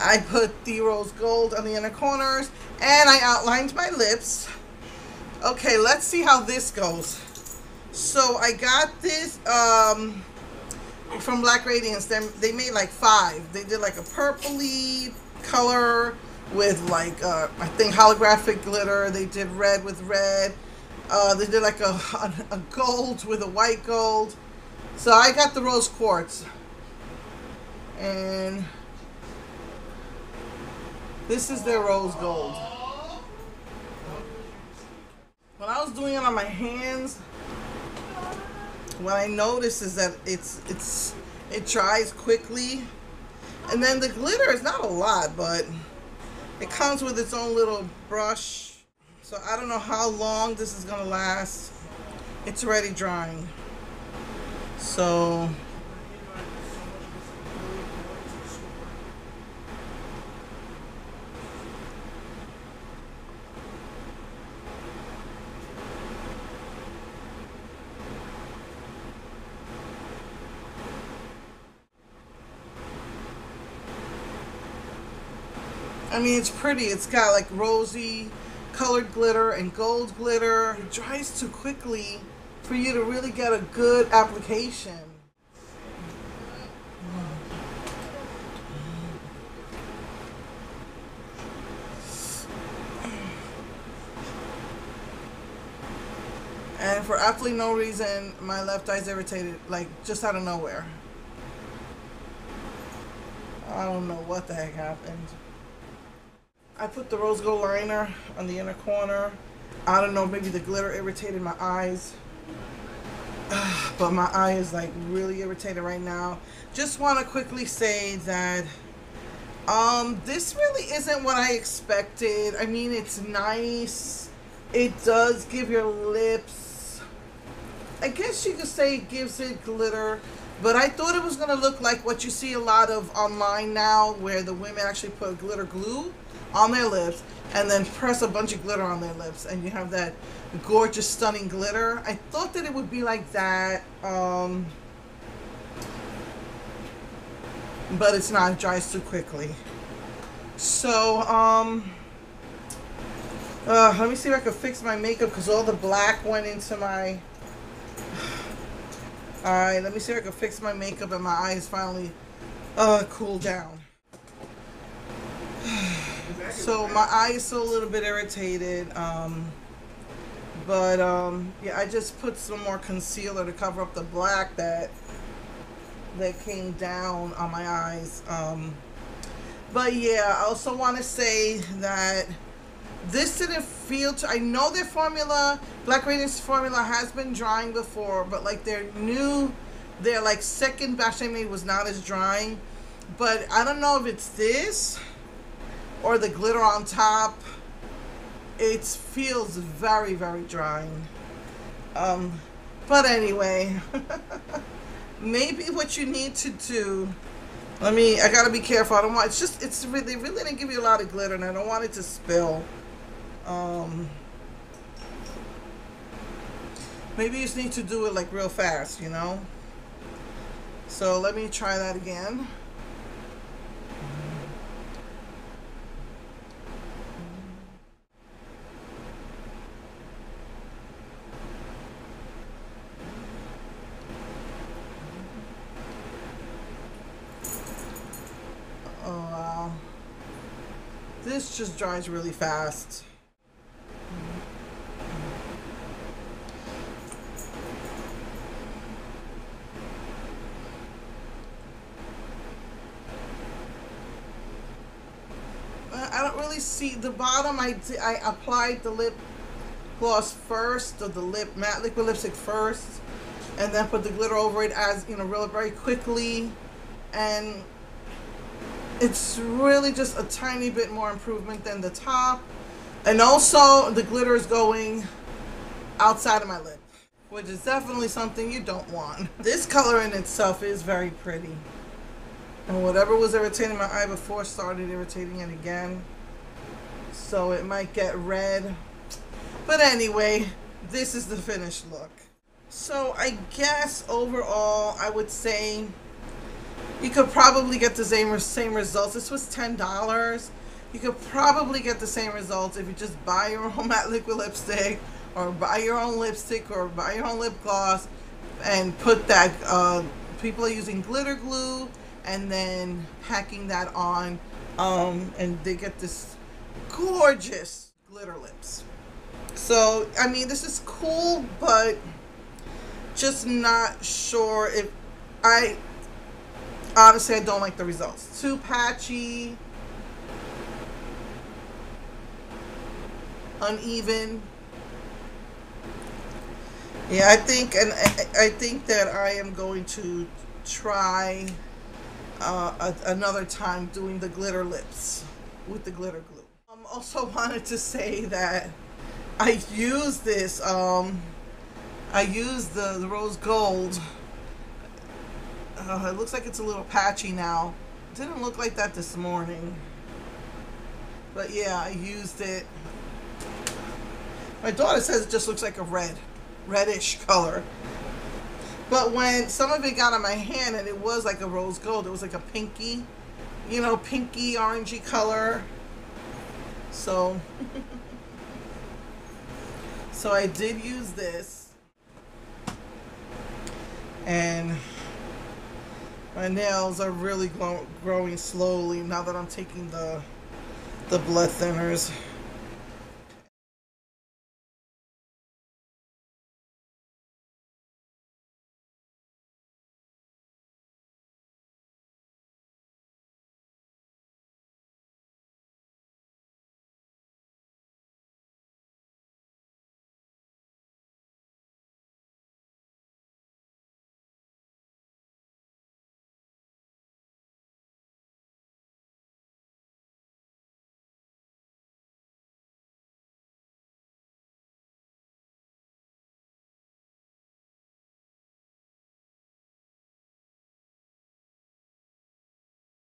I put the rose gold on the inner corners, and I outlined my lips. Okay, let's see how this goes. So I got this from Black Radiance. They made like 5. They did like a purpley color with like I think holographic glitter. They did red with red. They did like a gold with a white gold. So I got the rose quartz, and this is their rose gold. When I was doing it on my hands, what I noticed is that it dries quickly, and then the glitter is not a lot, but it comes with its own little brush. So I don't know how long this is gonna last. It's already drying. So I mean, it's pretty. It's got like rosy colored glitter and gold glitter. It dries too quickly for you to really get a good application. And for absolutely no reason, my left eye's irritated, like just out of nowhere. I don't know what the heck happened. I put the rose gold liner on the inner corner. I don't know, maybe the glitter irritated my eyes. But my eye is like really irritated right now. Just want to quickly say that this really isn't what I expected. I mean, it's nice. It does give your lips, I guess you could say it gives it glitter, but I thought it was going to look like what you see a lot of online now, where the women actually put glitter glue on their lips and then press a bunch of glitter on their lips, and you have that gorgeous, stunning glitter. I thought that it would be like that, but it's not. It dries too quickly. So, let me see if I can fix my makeup, because all the black went into my... Alright, let me see if I can fix my makeup and my eyes finally cool down. So my eye is still a little bit irritated, but yeah, I just put some more concealer to cover up the black that came down on my eyes. But yeah, I also want to say that this didn't feel I know their formula, Black Radiance formula, has been drying before, but like their like second batch they made was not as drying. But I don't know if it's this or the glitter on top. It feels very, very drying. But anyway, maybe what you need to do, I gotta be careful. I don't want, it's really didn't give you a lot of glitter, and I don't want it to spill. Maybe you just need to do it like real fast, you know? So let me try that again. Oh wow. This just dries really fast. I don't really see the bottom. I applied the lip gloss first, or the matte liquid lipstick first, and then put the glitter over it, as you know, really very quickly, and it's really just a tiny bit more improvement than the top. And also the glitter is going outside of my lip, which is definitely something you don't want. This color in itself is very pretty. And whatever was irritating my eye before started irritating it again. So it might get red. But anyway, this is the finished look. So I guess overall I would say You could probably get the same results. This was $10. You could probably get the same results if you just buy your own matte liquid lipstick, or buy your own lipstick, or buy your own lip gloss, and put that. People are using glitter glue and then packing that on, and they get this gorgeous glitter lips. So I mean, this is cool, but just not sure if I. Honestly, I don't like the results. Too patchy, uneven. Yeah, I think that I am going to try another time doing the glitter lips with the glitter glue. Also wanted to say that I used this. I used the rose gold. It looks like it's a little patchy now. It didn't look like that this morning. But yeah, I used it. My daughter says it just looks like a reddish color. But when some of it got on my hand and it was like a rose gold, it was like a pinky, pinky orangey color. So, so I did use this. And my nails are really growing slowly now that I'm taking the blood thinners.